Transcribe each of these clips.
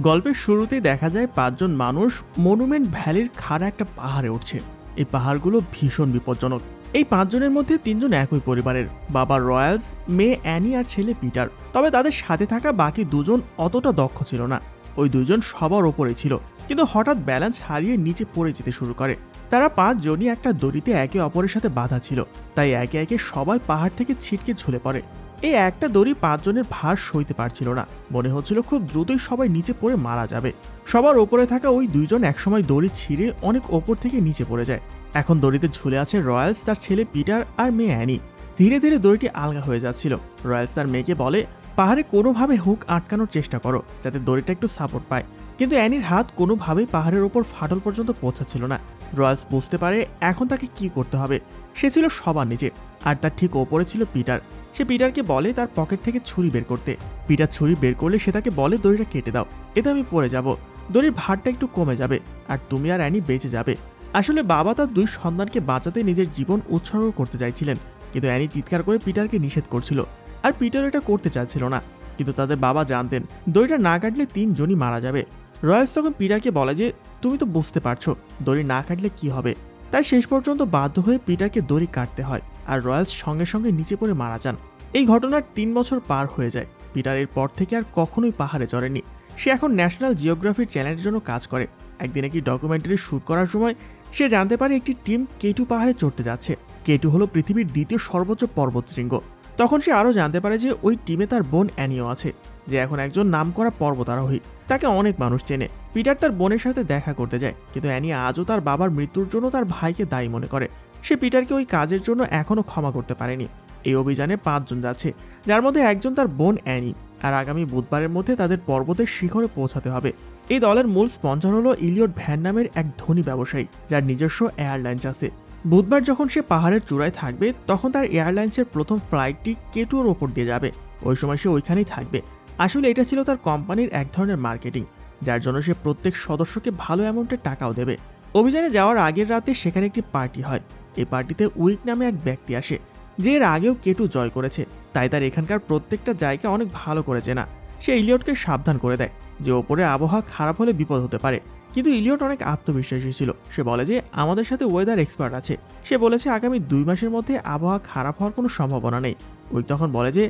গল্পের শুরুতেই দেখা যায় 5 জন মানুষ মনুমেন্ট ভ্যালির খাড়া একটা পাহাড়ে উঠছে। এই পাহাড়গুলো ভীষণ বিপজ্জনক। এই 5 জনের মধ্যে 3 জন একই পরিবারের, বাবা রয়্যালস, মেয়ে অ্যানি আর ছেলে পিটার। তবে তাদের সাথে থাকা বাকি 2 জন অতটা দক্ষ ছিল না। ওই 2 জন সবার ওপরে ছিল, কিন্তু হঠাৎ ব্যালেন্স হারিয়ে নিচে পড়ে যেতে শুরু করে। তারা 5 জনই একটা দড়িতে একে অপরের সাথে বাঁধা ছিল, তাই একে একে সবাই পাহাড় থেকে ছিটকে ঝুলে পড়ে। এই একটা দড়ি 5 জনের ভার সইতে পারছিল না। মনে হচ্ছিল খুব দ্রুতই সবাই নিচে পড়ে মারা যাবে। সবার ওপরে থাকা ওই 2 জন একসময় দড়ি ছিঁড়ে অনেক ওপর থেকে নিচে পড়ে যায়। এখন দড়িতে ঝুলে আছে রয়্যালস, তার ছেলে পিটার আর মেয়ে অ্যানি। ধীরে ধীরে দড়িটি আলগা হয়ে যাচ্ছিল। রয়্যালস তার মেয়েকে বলে, পাহাড়ে কোনোভাবে হুক আটকানোর চেষ্টা করো, যাতে দড়িটা একটু সাপোর্ট পায়। কিন্তু অ্যানির হাত কোনোভাবেই পাহাড়ের ওপর ফাটল পর্যন্ত পৌঁছাচ্ছিল না। রয়্যালস বুঝতে পারে এখন তাকে কি করতে হবে। সে ছিল সবার নিচে, আর তার ঠিক ওপরে ছিল পিটার। সে পিটারকে বলে তার পকেট থেকে ছুরি বের করতে। পিটার ছুরি বের করলে সে তাকে বলে, দড়িটা কেটে দাও, এতে আমি পড়ে যাব, দড়ির ভারটা একটু কমে যাবে, আর তুমি আর অ্যানি বেঁচে যাবে। আসলে বাবা তার 2 সন্তানকে বাঁচাতে নিজের জীবন উৎসর্গ করতে চাইছিলেন, কিন্তু অ্যানি চিৎকার করে পিটারকে নিষেধ করছিল, আর পিটার এটা করতে চাচ্ছিল না। কিন্তু তাদের বাবা জানতেন দড়িটা না কাটলে 3 জনই মারা যাবে। রয়্যালস তখন পিটারকে বলে যে, তুমি তো বুঝতে পারছো দড়ি না কাটলে কি হবে। তাই শেষ পর্যন্ত বাধ্য হয়ে পিটারকে দড়ি কাটতে হয়, আর রয়্যালস সঙ্গে সঙ্গে নিচে পড়ে মারা যান। এই ঘটনার 3 বছর পার হয়ে যায়। পিটার এর পর থেকে আর কখনোই পাহাড়ে চড়েনি। সে এখন ন্যাশনাল জিওগ্রাফির চ্যানেলের জন্য কাজ করে। একদিন একটি ডকুমেন্টারি শুট করার সময় সে জানতে পারে একটি টিম K2 পাহাড়ে চড়তে যাচ্ছে। K2 হলো পৃথিবীর 2য় সর্বোচ্চ পর্বতশৃঙ্গ। তখন সে আরও জানতে পারে যে ওই টিমে তার বোন অ্যানিও আছে, যে এখন একজন নামকরা পর্বতারোহী। তাকে অনেক মানুষ চেনে। পিটার তার বোনের সাথে দেখা করতে যায়, কিন্তু অ্যানি আজও তার বাবার মৃত্যুর জন্য তার ভাইকে দায়ী মনে করে। সে পিটারকে ওই কাজের জন্য এখনও ক্ষমা করতে পারেনি। এই অভিযানে 5 জন যাচ্ছে, যার মধ্যে একজন তার বোন অ্যানি। আর আগামী বুধবারের মধ্যে তাদের পর্বতের শিখরে পৌঁছাতে হবে। এই দলের মূল স্পন্সর হলো ইলিয়ট ভ্যান নামের এক ধনী ব্যবসায়ী, যার নিজস্ব এয়ারলাইন্স আছে। বুধবার যখন সে পাহাড়ের চূড়ায় থাকবে, তখন তার এয়ারলাইন্সের প্রথম ফ্লাইটটি K2 এর ওপর দিয়ে যাবে। ওই সময় সে ওইখানেই থাকবে। আসলে এটা ছিল তার কোম্পানির এক ধরনের মার্কেটিং, যার জন্য সে প্রত্যেক সদস্যকে ভালো অ্যামাউন্টের টাকাও দেবে। অভিযানে যাওয়ার আগের রাতে সেখানে একটি পার্টি হয়। এই পার্টিতে উইক নামে এক ব্যক্তি আসে, যে এর আগেও K2 জয় করেছে, তাই তার এখানকার প্রত্যেকটা জায়গা অনেক ভালো করে চেনা। সে ইলিয়টকে সাবধান করে দেয় যে ওপরে আবহাওয়া খারাপ হলে বিপদ হতে পারে। কিন্তু ইলিয়ট অনেক আত্মবিশ্বাসী ছিল। সে বলে যে আমাদের সাথে ওয়েদার এক্সপার্ট আছে। সে বলেছে আগামী 2 মাসের মধ্যে আবহাওয়া খারাপ হওয়ার কোনো সম্ভাবনা নেই। উইক তখন বলে যে,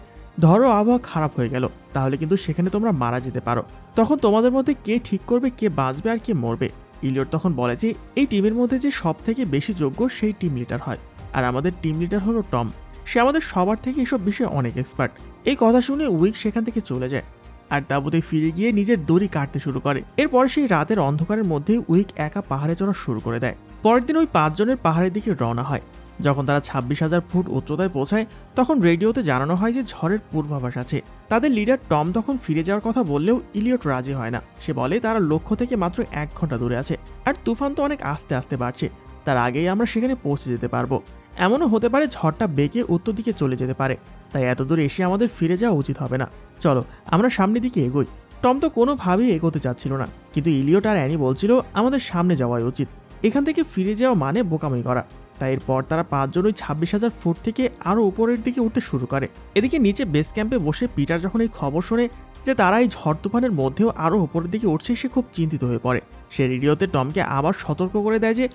ধরো আবহাওয়া খারাপ হয়ে গেল, তাহলে কিন্তু সেখানে তোমরা মারা যেতে পারো। তখন তোমাদের মধ্যে কে ঠিক করবে কে বাঁচবে আর কে মরবে? ইলিয়ট তখন বলে যে এই টিমের মধ্যে যে সব থেকে বেশি যোগ্য সেই টিম লিডার হয়, আর আমাদের টিম লিডার হলো টম। সে আমাদের সবার থেকে এসব বিষয়ে অনেক এক্সপার্ট। এই কথা শুনে উইক সেখান থেকে চলে যায়, আর তাঁবুতে ফিরে গিয়ে নিজের দড়ি কাটতে শুরু করে। এরপর সেই রাতের অন্ধকারের মধ্যে উইক একা পাহাড়ে চড়া শুরু করে দেয়। পরের দিন ওই 5 জনের পাহাড়ের দিকে রওনা হয়। যখন তারা 26,000 ফুট উচ্চতায় পৌঁছায়, তখন রেডিওতে জানানো হয় যে ঝড়ের পূর্বাভাস আছে। তাদের লিডার টম তখন ফিরে যাওয়ার কথা বললেও ইলিয়ট রাজি হয় না। সে বলে তারা লক্ষ্য থেকে মাত্র 1 ঘন্টা দূরে আছে, আর তুফান তো অনেক আস্তে আস্তে বাড়ছে, তার আগেই আমরা সেখানে পৌঁছে যেতে পারবো। এমনও হতে পারে ঝড়টা বেঁকে উত্তর দিকে চলে যেতে পারে, তাই এত দূর এসে আমাদের ফিরে যাওয়া উচিত হবে না। চলো আমরা সামনের দিকে এগোই। টম তো কোনোভাবেই এগোতে চাচ্ছিল না, কিন্তু ইলিয়ট আর অ্যানি বলছিল আমাদের সামনে যাওয়াই উচিত, এখান থেকে ফিরে যাওয়া মানে বোকামি করা। তাই এরপর তারা 5 জন ওই 26,000 ফুট থেকে আরও উপরের দিকে উঠতে শুরু করে। এদিকে নিচে বেস ক্যাম্পে বসে পিটার যখন এই খবর শোনে যে তারা এই ঝড় তুফানের মধ্যেও আরও উপরের দিকে উঠছে, সে খুব চিন্তিত হয়ে পড়ে। সে রেডিওতে টমকে আবার সতর্ক করে দেয় যে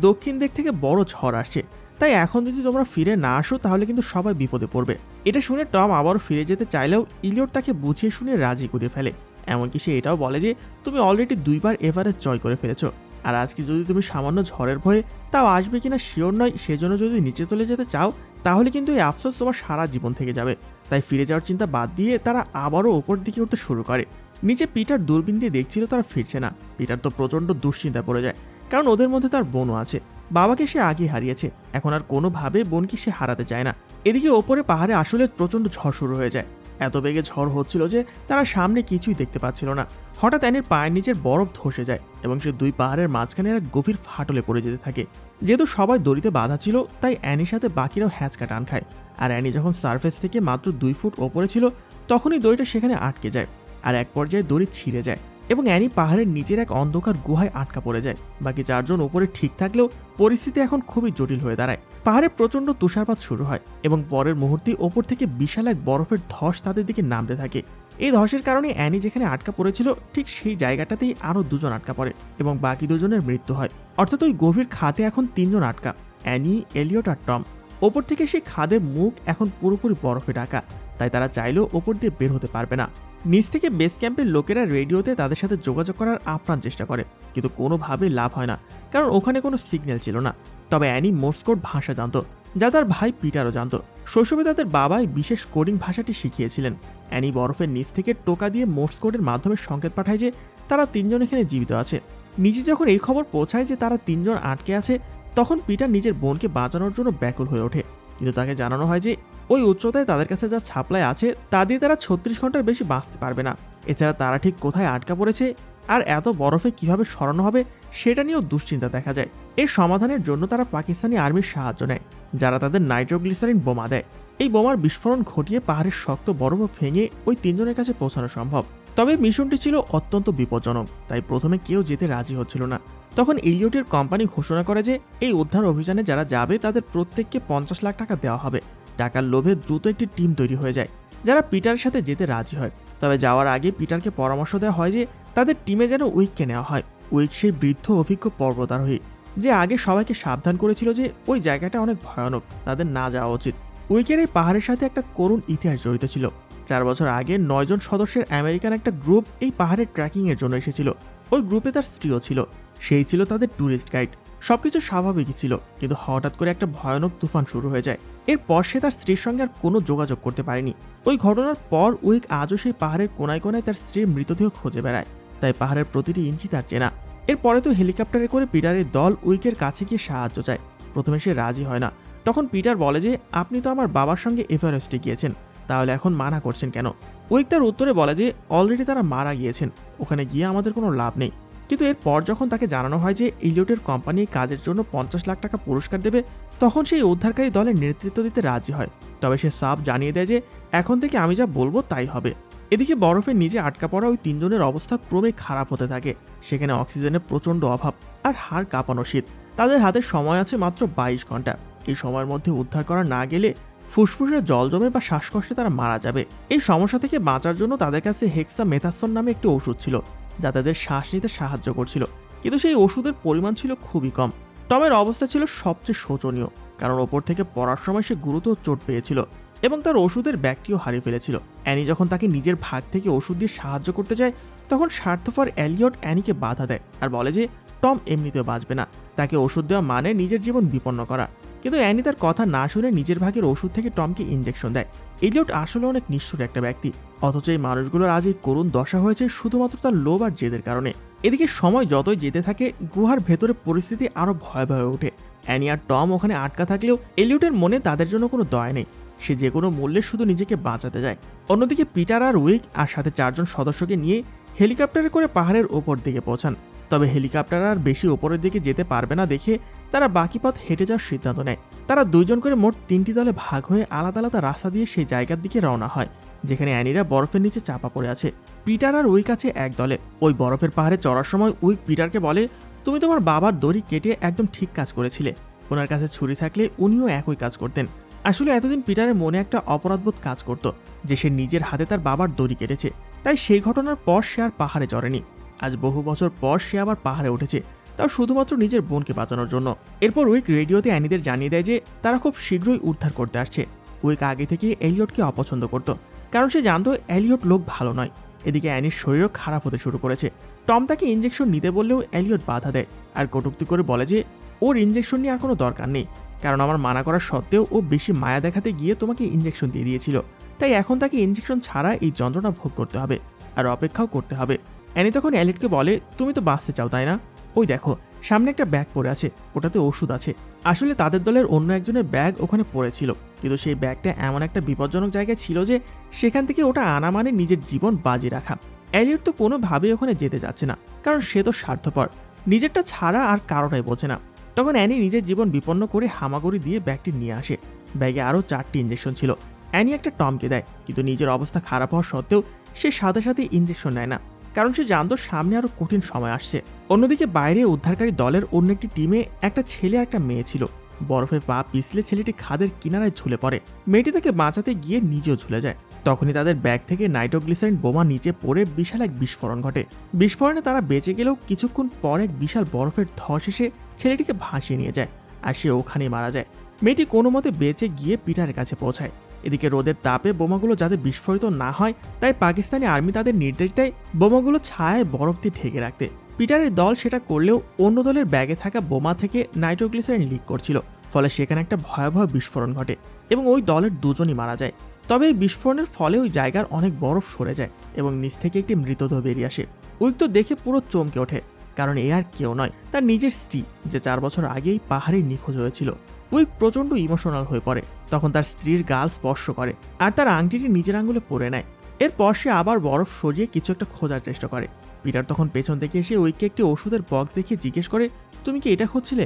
দক্ষিণ দিক থেকে বড় ঝড় আসছে, তাই এখন যদি তোমরা ফিরে না আসো তাহলে কিন্তু সবাই বিপদে পড়বে। এটা শুনে টম আবারও ফিরে যেতে চাইলেও ইলিয়ট তাকে বুঝিয়ে শুনিয়ে রাজি করে ফেলে। এমনকি সে এটাও বলে যে তুমি অলরেডি 2 বার এভারেস্ট জয় করে ফেলেছো, আর আজকে যদি তুমি সামান্য ঝড়ের ভয়ে তাও আসবে কিনা শিওর নয়, সেজন্য যদি নিচে চলে যেতে চাও তাহলে কিন্তু এই আফসোস তোমার সারা জীবন থেকে যাবে। তাই ফিরে যাওয়ার চিন্তা বাদ দিয়ে তারা আবারও ওপর দিকে উঠতে শুরু করে। নিচে পিটার দূরবীন দিয়ে দেখছিল তারা ফিরছে না। পিটার তো প্রচণ্ড দুশ্চিন্তায় পড়ে যায়, কারণ ওদের মধ্যে তার বোনও আছে। বাবাকে সে আগে হারিয়েছে, এখন আর কোনোভাবে বোনকে সে হারাতে চায় না। এদিকে ওপরে পাহাড়ে আসলে প্রচণ্ড ঝড় শুরু হয়ে যায়। এত বেগে ঝড় হচ্ছিল যে তারা সামনে কিছুই দেখতে পাচ্ছিল না। হঠাৎ অ্যানির পায়ের নিচের বরফ ধসে যায় এবং সে 2 পাহাড়ের মাঝখানে এক গভীর ফাটলে পড়ে যেতে থাকে। যেহেতু সবাই দড়িতে বাঁধা ছিল, তাই অ্যানির সাথে বাকিরাও হ্যাঁচকা টান খায়। আর অ্যানি যখন সারফেস থেকে মাত্র 2 ফুট ওপরে ছিল, তখনই দড়িটা সেখানে আটকে যায়, আর এক পর্যায়ে দড়ি ছিঁড়ে যায় এবং অ্যানি পাহাড়ের নিচের এক অন্ধকার গুহায় আটকা পড়ে যায়। বাকি 4 জন উপরে ঠিক থাকলেও পরিস্থিতি এখন খুবই জটিল হয়ে দাঁড়ায়। পাহাড়ে প্রচণ্ড তুষারপাত শুরু হয় এবং পরের মুহূর্তে ওপর থেকে বিশাল এক বরফের ধস তাদের দিকে নামতে থাকে। এই ধসের কারণে অ্যানি যেখানে আটকা পড়েছিল ঠিক সেই জায়গাটাতেই আরও দুজন আটকা পড়ে এবং বাকি দুজনের মৃত্যু হয়। অর্থাৎ ওই গভীর খাদে এখন তিনজন আটকা, অ্যানি, এলিয়ট আর টম। ওপর থেকে সেই খাদের মুখ এখন পুরোপুরি বরফে ঢাকা, তাই তারা চাইলেও ওপর দিয়ে বের হতে পারবে না। নিচ থেকে বেস ক্যাম্পের লোকেরা রেডিওতে তাদের সাথে যোগাযোগ করার আপ্রাণ চেষ্টা করে, কিন্তু কোনোভাবেই লাভ হয় না, কারণ ওখানে কোনো সিগন্যাল ছিল না। তবে অ্যানি মোর্স কোড ভাষা জানত, যা তার ভাই পিটারও জানত। শৈশবে তাদের বাবাই বিশেষ কোডিং ভাষাটি শিখিয়েছিলেন। অ্যানি বরফের নিচ থেকে টোকা দিয়ে মোর্স কোডের মাধ্যমে সংকেত পাঠায় যে তারা তিনজন এখানে জীবিত আছে। নিচে যখন এই খবর পৌঁছায় যে তারা তিনজন আটকে আছে, তখন পিটার নিজের বোনকে বাঁচানোর জন্য ব্যাকুল হয়ে ওঠে, কিন্তু তাকে জানানো হয় যে ওই উচ্চতায় তাদের কাছে যা ছাপলায় আছে তা দিয়ে তারা 36 ঘন্টার বেশি বাঁচতে পারবে না। এছাড়া তারা ঠিক কোথায় আটকা পড়েছে আর এত বরফে কিভাবে সরানো হবে সেটা নিয়েও দুশ্চিন্তা দেখা যায়। এর সমাধানের জন্য তারা পাকিস্তানি আর্মির সাহায্য নেয়, যারা তাদের নাইট্রোগ্লিসারিন বোমা দেয়। এই বোমার বিস্ফোরণ ঘটিয়ে পাহাড়ের শক্ত বরফ ভেঙে ওই তিনজনের কাছে পৌঁছানো সম্ভব। তবে মিশনটি ছিল অত্যন্ত বিপজ্জনক, তাই প্রথমে কেউ যেতে রাজি হচ্ছিল না। তখন এলিয়টের কোম্পানি ঘোষণা করে যে এই উদ্ধার অভিযানে যারা যাবে তাদের প্রত্যেককে 50 লাখ টাকা দেওয়া হবে। টাকার লোভে দ্রুত একটি টিম তৈরি হয়ে যায়, যারা পিটারের সাথে যেতে রাজি হয়। তবে যাওয়ার আগে পিটারকে পরামর্শ দেওয়া হয় যে তাদের টিমে যেন উইককে নেওয়া হয়। উইক সেই বৃদ্ধ অভিজ্ঞ পর্বতারোহী যে আগে সবাইকে সাবধান করেছিল যে ওই জায়গাটা অনেক ভয়ানক, তাদের না যাওয়া উচিত। উইকের এই পাহাড়ের সাথে একটা করুণ ইতিহাস জড়িত ছিল। 4 বছর আগে 9 জন সদস্যের আমেরিকান একটা গ্রুপ এই পাহাড়ের ট্রেকিংয়ের জন্য এসেছিল। ওই গ্রুপে তার স্ত্রীও ছিল, সেই ছিল তাদের ট্যুরিস্ট গাইড। সবকিছু স্বাভাবিকই ছিল, কিন্তু হঠাৎ করে একটা ভয়ানক তুফান শুরু হয়ে যায়। এরপর সে তার স্ত্রীর সঙ্গে আর কোনো যোগাযোগ করতে পারেনি। ওই ঘটনার পর উইক আজও সেই পাহাড়ের কোনায় কোনায় তার স্ত্রীর মৃতদেহ খুঁজে বেড়ায়, তাই পাহাড়ের প্রতিটি ইঞ্চি তার চেনা। এরপরে তো হেলিকপ্টারে করে পিটারের দল উইকের কাছে গিয়ে সাহায্য চায়। প্রথমে সে রাজি হয় না। তখন পিটার বলে যে আপনি তো আমার বাবার সঙ্গে এভারেস্টে গিয়েছেন, তাহলে এখন মানা করছেন কেন? উইক তার উত্তরে বলে যে অলরেডি তারা মারা গিয়েছেন, ওখানে গিয়ে আমাদের কোনো লাভ নেই। কিন্তু এরপর যখন তাকে জানানো হয় যে এলিয়টের কোম্পানি কাজের জন্য 50 লাখ টাকা পুরস্কার দেবে, তখন সেই উদ্ধারকারী দলের নেতৃত্ব দিতে রাজি হয়। তবে সে সাফ জানিয়ে দেয় যে এখন থেকে আমি যা বলবো তাই হবে। এদিকে বরফের নিচে আটকা পড়া ওই তিনজনের অবস্থা ক্রমে খারাপ হতে থাকে। সেখানে অক্সিজেনের প্রচণ্ড অভাব আর হাড় কাঁপানো শীত। তাদের হাতে সময় আছে মাত্র 22 ঘন্টা। এই সময়ের মধ্যে উদ্ধার করা না গেলে ফুসফুসে জল জমে বা শ্বাসকষ্টে তারা মারা যাবে। এই সমস্যা থেকে বাঁচার জন্য তাদের কাছে হেক্সামেথাসন নামে একটি ওষুধ ছিল, যা তাদের শ্বাস নিতে সাহায্য করছিল, কিন্তু সেই ওষুধের পরিমাণ ছিল খুবই কম। টমের অবস্থা ছিল সবচেয়ে শোচনীয়, কারণ ওপর থেকে পড়ার সময় সে গুরুতর চোট পেয়েছিল এবং তার ওষুধের ব্যাগটিও হারিয়ে ফেলেছিল। অ্যানি যখন তাকে নিজের ভাগ থেকে ওষুধ দিয়ে সাহায্য করতে চায়, তখন স্বার্থপর এলিয়ট অ্যানিকে বাধা দেয় আর বলে যে টম এমনিতেও বাঁচবে না, তাকে ওষুধ দেওয়া মানে নিজের জীবন বিপন্ন করা। কিন্তু অ্যানি তার কথা না শুনে নিজের ভাগের ওষুধ থেকে টমকে ইঞ্জেকশন দেয়। এলিয়ট আসলে অনেক নিষ্ঠুর একটা ব্যক্তি, অথচ এই মানুষগুলোর আজ এই করুণ দশা হয়েছে শুধুমাত্র তার লোভ আর জেদের কারণে। এদিকে সময় যতই যেতে থাকে, গুহার ভেতরে পরিস্থিতি আরো ভয়াবহ হয়ে ওঠে। অ্যানি আর টম ওখানে আটকা থাকলেও এলিয়টের মনে তাদের জন্য কোনো দয়া নেই। সে যে কোনো মূল্যে শুধু নিজেকে বাঁচাতে যায়। অন্যদিকে পিটার আর উইক আর সাথে 4 জন সদস্যকে নিয়ে হেলিকপ্টারে করে পাহাড়ের ওপর দিকে পৌঁছান। তবে হেলিকপ্টার আর বেশি ওপরের দিকে যেতে পারবে না দেখে তারা বাকি পথ হেঁটে যাওয়ার সিদ্ধান্ত নেয়। তারা 2 জন করে মোট 3টি দলে ভাগ হয়ে আলাদা আলাদা রাস্তা দিয়ে সেই জায়গার দিকে রওনা হয় যেখানে অ্যানিরা বরফের নিচে চাপা পড়ে আছে। পিটার আর উইক আছে এক দলে। ওই বরফের পাহাড়ে চড়ার সময় উইক পিটারকে বলে, তুমি তোমার বাবার দড়ি কেটে একদম ঠিক কাজ করেছিলে। ওনার কাছে ছুরি থাকলে উনিও একই কাজ করতেন। আসলে এতদিন পিটারের মনে একটা অপরাধবোধ কাজ করত যে সে নিজের হাতে তার বাবার দড়ি কেটেছে, তাই সেই ঘটনার পর সে আর পাহাড়ে চড়েনি। আজ বহু বছর পর সে আবার পাহাড়ে উঠেছে, তাও শুধুমাত্র নিজের বোনকে বাঁচানোর জন্য। এরপর উইক রেডিওতে অ্যানিদের জানিয়ে দেয় যে তারা খুব শীঘ্রই উদ্ধার করতে আসছে। উইক আগে থেকে এলিয়টকে অপছন্দ করত, কারণ সে জানতো এলিয়ট লোক ভালো নয়। এদিকে অ্যানির শরীরও খারাপ হতে শুরু করেছে। টম তাকে ইঞ্জেকশন নিতে বললেও এলিয়ট বাধা দেয় আর কটূক্তি করে বলে যে ওর ইঞ্জেকশন নিয়ে আর কোনো দরকার নেই, কারণ আমার মানা করা সত্ত্বেও ও বেশি মায়া দেখাতে গিয়ে তোমাকে ইঞ্জেকশন দিয়ে দিয়েছিল, তাই এখন তাকে ইঞ্জেকশন ছাড়া এই যন্ত্রণা ভোগ করতে হবে আর অপেক্ষাও করতে হবে। অ্যানি তখন এলিয়টকে বলে, তুমি তো বাঁচতে চাও তাই না? ওই দেখো সামনে একটা ব্যাগ পড়ে আছে, ওটাতে ওষুধ আছে। আসলে তাদের দলের অন্য একজনের ব্যাগ ওখানে পড়েছিল, কিন্তু সেই ব্যাগটা এমন একটা বিপজ্জনক জায়গায় ছিল যে সেখান থেকে ওটা আনা মানে নিজের জীবন বাজি রাখা। এলিয়ট তো কোনোভাবেই ওখানে যেতে যাচ্ছে না, কারণ সে তো স্বার্থপর, নিজেরটা ছাড়া আর কারোটাই বোঝে না। তখন অ্যানি নিজের জীবন বিপন্ন করে হামাগুড়ি দিয়ে ব্যাগটি নিয়ে আসে। ব্যাগে আরও 4টি ইঞ্জেকশন ছিল। অ্যানি একটা টমকে দেয়, কিন্তু নিজের অবস্থা খারাপ হওয়া সত্ত্বেও সে সাথে সাথে ইঞ্জেকশন নেয় না, কারণ সে জানতো সামনে আরো কঠিন সময় আসছে। অন্যদিকে বাইরে উদ্ধারকারী দলের অন্য একটি টিমে একটা ছেলে আর একটা মেয়ে ছিল। বরফে পা পিছলে ছেলেটি খাদের কিনারায় ঝুলে পড়ে। মেয়েটি তাকে বাঁচাতে গিয়ে নিজেও ঝুলে যায়। তখনই তাদের ব্যাগ থেকে নাইট্রোগ্লিসারিন বোমা নিচে পড়ে বিশাল এক বিস্ফোরণ ঘটে। বিস্ফোরণে তারা বেঁচে গেলেও কিছুক্ষণ পর এক বিশাল বরফের ধস এসে ছেলেটিকে ভাসিয়ে নিয়ে যায়, আর সে ওখানেই মারা যায়। মেয়েটি কোনো মতে বেঁচে গিয়ে পিটারের কাছে পৌঁছায়। এদিকে রোদের তাপে বোমাগুলো যাতে বিস্ফোরিত না হয় তাই পাকিস্তানি আর্মি তাদের নির্দেশ দেয় বোমাগুলো ছায়ায় বরফ দিয়ে ঢেকে রাখতে। পিটারের দল সেটা করলেও অন্য দলের ব্যাগে থাকা বোমা থেকে নাইট্রোগ্লিসারিন লিক করছিল, ফলে সেখানে একটা ভয়াবহ বিস্ফোরণ ঘটে এবং ওই দলের দুজনই মারা যায়। তবে এই বিস্ফোরণের ফলে ওই জায়গার অনেক বরফ সরে যায় এবং নিচ থেকে একটি মৃতদেহ বেরিয়ে আসে। উইক তো দেখে পুরো চমকে ওঠে, কারণ এ আর কেউ নয়, তার নিজের স্ত্রী, যে 4 বছর আগেই পাহাড়ে নিখোঁজ হয়েছিল। উইক প্রচণ্ড ইমোশনাল হয়ে পড়ে। তখন তার স্ত্রীর গাল স্পর্শ করে আর তার আংটিটি নিজের আঙুলে পরে নেয়। এরপর সে আবার বরফ সরিয়ে কিছু একটা খোঁজার চেষ্টা করে। পিটার তখন পেছন থেকে এসে উইককে একটি ওষুধের বক্স দেখিয়ে জিজ্ঞেস করে, তুমি কি এটা খুঁজছিলে?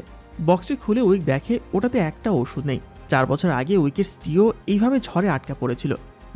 বক্সটি খুলে উইক দেখে ওটাতে একটা ওষুধ নেই। 4 বছর আগে উইকের স্ত্রীও এইভাবে ঝড়ে আটকা পড়েছিল।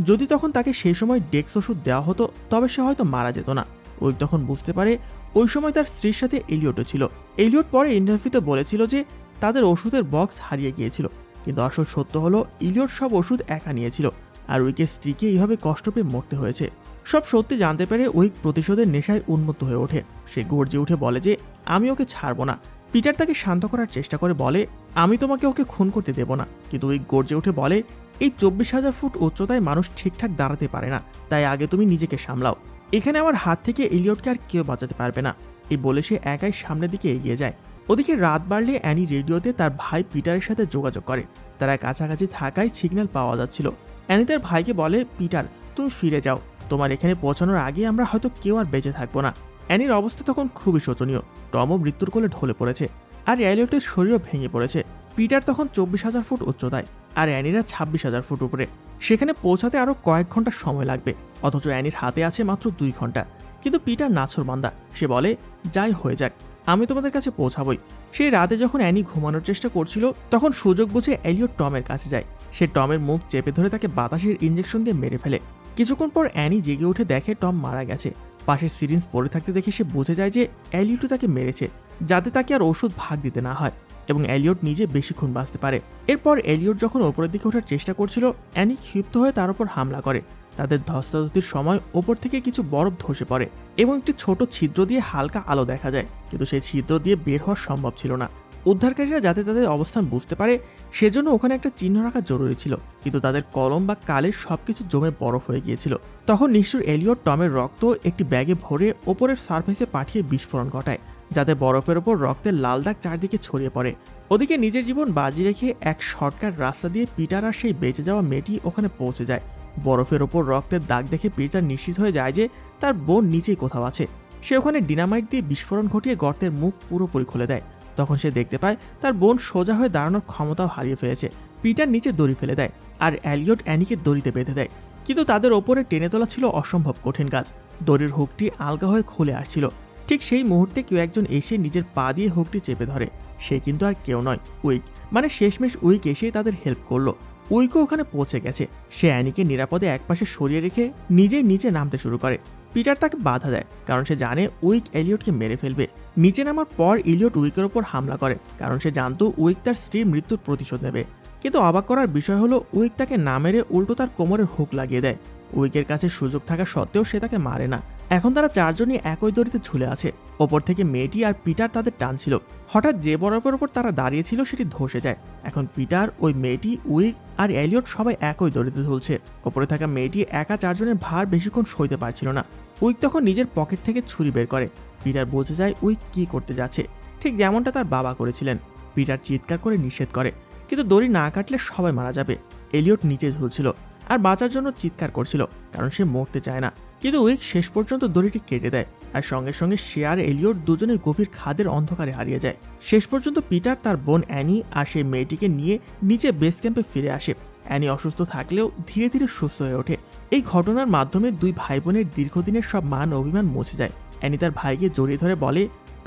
যদি তখন তাকে সেই সময় ডেক্স ওষুধ দেওয়া হতো তবে সে হয়তো মারা যেত না। উইক তখন বুঝতে পারে ওই সময় তার স্ত্রীর সাথে এলিয়টও ছিল। এলিয়ট পরে ইন্টারভিউতে বলেছিল যে তাদের ওষুধের বক্স হারিয়ে গিয়েছিল, কিন্তু আসল সত্য হলো ইলিয়ট সব ওষুধ একা নিয়েছিল আর উইকের স্ত্রীকে এইভাবে কষ্ট পেয়ে মরতে হয়েছে। সব সত্যি জানতে পেরে উইক প্রতিশোধের নেশায় উন্মত্ত হয়ে ওঠে। সে গর্জে উঠে বলে যে আমি ওকে ছাড়বো না। পিটার তাকে শান্ত করার চেষ্টা করে বলে, আমি তোমাকে ওকে খুন করতে দেব না। কিন্তু উইক গর্জে উঠে বলে, এই 24,000 ফুট উচ্চতায় মানুষ ঠিকঠাক দাঁড়াতে পারে না, তাই আগে তুমি নিজেকে সামলাও। এখানে আমার হাত থেকে এলিয়টকে আর কেউ বাঁচাতে পারবে না। এই বলে সে একাই সামনের দিকে এগিয়ে যায়। ওদিকে রাত বাড়লে অ্যানি রেডিওতে তার ভাই পিটারের সাথে যোগাযোগ করে। তারা কাছাকাছি থাকায় সিগন্যাল পাওয়া যাচ্ছিল। অ্যানি তার ভাইকে বলে, পিটার তুমি ফিরে যাও, তোমার এখানে পৌঁছানোর আগে আমরা হয়তো কেউ আর বেঁচে থাকবো না। অ্যানির অবস্থা তখন খুবই শোচনীয়। টমও মৃত্যুর কোলে ঢলে পড়েছে আর এলিয়টের শরীরও ভেঙে পড়েছে। পিটার তখন 24,000 ফুট উচ্চতায় আর অ্যানিরা 26,000 ফুট উপরে। সেখানে পৌঁছাতে আরও কয়েক ঘন্টা সময় লাগবে, অথচ অ্যানির হাতে আছে মাত্র 2 ঘন্টা। কিন্তু পিটার নাছোড়বান্দা, সে বলে, যাই হয়ে যাক, আমি তোমাদের কাছে পৌঁছাবই। সেই রাতে যখন অ্যানি ঘুমানোর চেষ্টা করছিল তখন সুযোগ বুঝে এলিয়ট টমের কাছে যায়। সে টমের মুখ চেপে ধরে তাকে বাতাসের ইঞ্জেকশন দিয়ে মেরে ফেলে। কিছুক্ষণ পর অ্যানি জেগে উঠে দেখে টম মারা গেছে। পাশের সিরিঞ্জ পড়ে থাকতে দেখে সে বুঝে যায় যে এলিয়টও তাকে মেরেছে, যাতে তাকে আর ওষুধ ভাগ দিতে না হয় এবং এলিয়ট নিজে বেশিক্ষণ বাঁচতে পারে। এরপর এলিয়ট যখন ওপরের দিকে ওঠার চেষ্টা করছিল অ্যানি ক্ষিপ্ত হয়ে তার উপর হামলা করে। তাদের ধস্তাধস্তির সময় ওপর থেকে কিছু বরফ ধসে পড়ে এবং একটি ছোট ছিদ্র দিয়ে হালকা আলো দেখা যায়, কিন্তু সেই ছিদ্র দিয়ে বের হওয়া সম্ভব ছিল না। উদ্ধারকারীরা যাতে তাদের অবস্থান বুঝতে পারে সেজন্য ওখানে একটা চিহ্ন রাখা জরুরি ছিল, কিন্তু তাদের কলম বা কালের সবকিছু জমে বরফ হয়ে গিয়েছিল। তখন নিষ্ঠুর এলিয়ট টমের রক্ত একটি ব্যাগে ভরে ওপরের সারফেসে পাঠিয়ে বিস্ফোরণ ঘটায়, যাতে বরফের ওপর রক্তের লাল দাগ চারদিকে ছড়িয়ে পড়ে। ওদিকে নিজের জীবন বাজি রেখে এক শর্টকাট রাস্তা দিয়ে পিটার আর সেই বেঁচে যাওয়া মেয়েটি ওখানে পৌঁছে যায়। বরফের ওপর রক্তের দাগ দেখে পিটার নিশ্চিত হয়ে যায় যে তার বোন নিচেই কোথাও আছে। সে ওখানে ডিনামাইট দিয়ে বিস্ফোরণ ঘটিয়ে গর্তের মুখ পুরোপুরি খুলে দেয়। তখন সে দেখতে পায় তার বোন সোজা হয়ে দাঁড়ানোর ক্ষমতাও হারিয়ে ফেলেছে। পিটার নিচে দড়ি ফেলে দেয় আর এলিয়ট অ্যানিকে দড়িতে বেঁধে দেয়, কিন্তু তাদের ওপরে টেনে তোলা ছিল অসম্ভব কঠিন কাজ। দড়ির হুকটি আলগা হয়ে খুলে আসছিল। ঠিক সেই মুহূর্তে কেউ একজন এসে নিজের পা দিয়ে হুকটি চেপে ধরে। সে কিন্তু আর কেউ নয়, উইক। মানে শেষমেশ উইক এসেই তাদের হেল্প করলো। উইকও ওখানে পৌঁছে গেছে। সে অ্যানিকে নিরাপদে একপাশে সরিয়ে রেখে নিজেই নিচে নামতে শুরু করে। পিটার তাকে বাধা দেয়, কারণ সে জানে উইক এলিয়টকে মেরে ফেলবে। নিচে নামার পর এলিয়ট উইকের ওপর হামলা করে, কারণ সে জানতো উইক তার স্ত্রীর মৃত্যুর প্রতিশোধ নেবে। কিন্তু অবাক করার বিষয় হলো উইক তাকে না মেরে উল্টো তার কোমরের হুক লাগিয়ে দেয়। উইকের কাছে সুযোগ থাকা সত্ত্বেও সে তাকে মারে না। এখন তারা চারজনই একই দড়িতে ঝুলে আছে। ওপর থেকে মেয়েটি আর পিটার তাদের টানছিল। হঠাৎ যে বরফের ওপর তারা দাঁড়িয়েছিল সেটি ধসে যায়। এখন পিটার, ওই মেয়েটি, উইক আর এলিয়ট সবাই একই দড়িতে ঝুলছে। ওপরে থাকা মেয়েটি একা চারজনের ভার বেশিক্ষণ সইতে পারছিল না। উইক তখন নিজের পকেট থেকে ছুরি বের করে। পিটার বুঝে যায় উইক কি করতে যাচ্ছে, ঠিক যেমনটা তার বাবা করেছিলেন। পিটার চিৎকার করে নিষেধ করে, কিন্তু দড়ি না কাটলে সবাই মারা যাবে। এলিয়ট নিচে ঝুলছিল আর বাঁচার জন্য চিৎকার করছিল, কারণ সে মরতে চায় না। কিন্তু উইক শেষ পর্যন্ত দড়িটি কেটে দেয় আর সঙ্গে সঙ্গে সে আর এলিয়ট দুজনে গভীর খাদের অন্ধকারে হারিয়ে যায়। শেষ পর্যন্ত পিটার তার বোন অ্যানি আর সেই মেয়েটিকে নিয়ে নিচে বেস ক্যাম্পে ফিরে আসে। অ্যানি অসুস্থ থাকলেও ধীরে ধীরে সুস্থ হয়ে ওঠে। এই ঘটনার মাধ্যমে দুই ভাই বোনের দীর্ঘদিনের সব মান অভিমান মুছে যায়। অ্যানি তার ভাইকে জড়িয়ে ধরে বলে,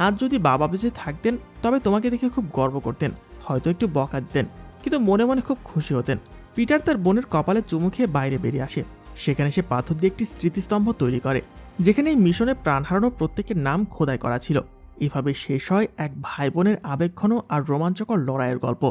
আজ যদি বাবা বেঁচে থাকতেন তবে তোমাকে দেখে খুব গর্ব করতেন, হয়তো একটু বকা দিতেন, কিন্তু মনে মনে খুব খুশি হতেন। পিটার তার বোনের কপালে চুমু খেয়ে বাইরে বেরিয়ে আসে। সেখানে সে পাথর দিয়ে একটি স্মৃতিস্তম্ভ তৈরি করে, যেখানে এই মিশনে প্রাণ হারানো প্রত্যেকের নাম খোদাই করা ছিল। এভাবে শেষ হয় এক ভাই বোনের আবেগঘন আর রোমাঞ্চকর লড়াইয়ের গল্প।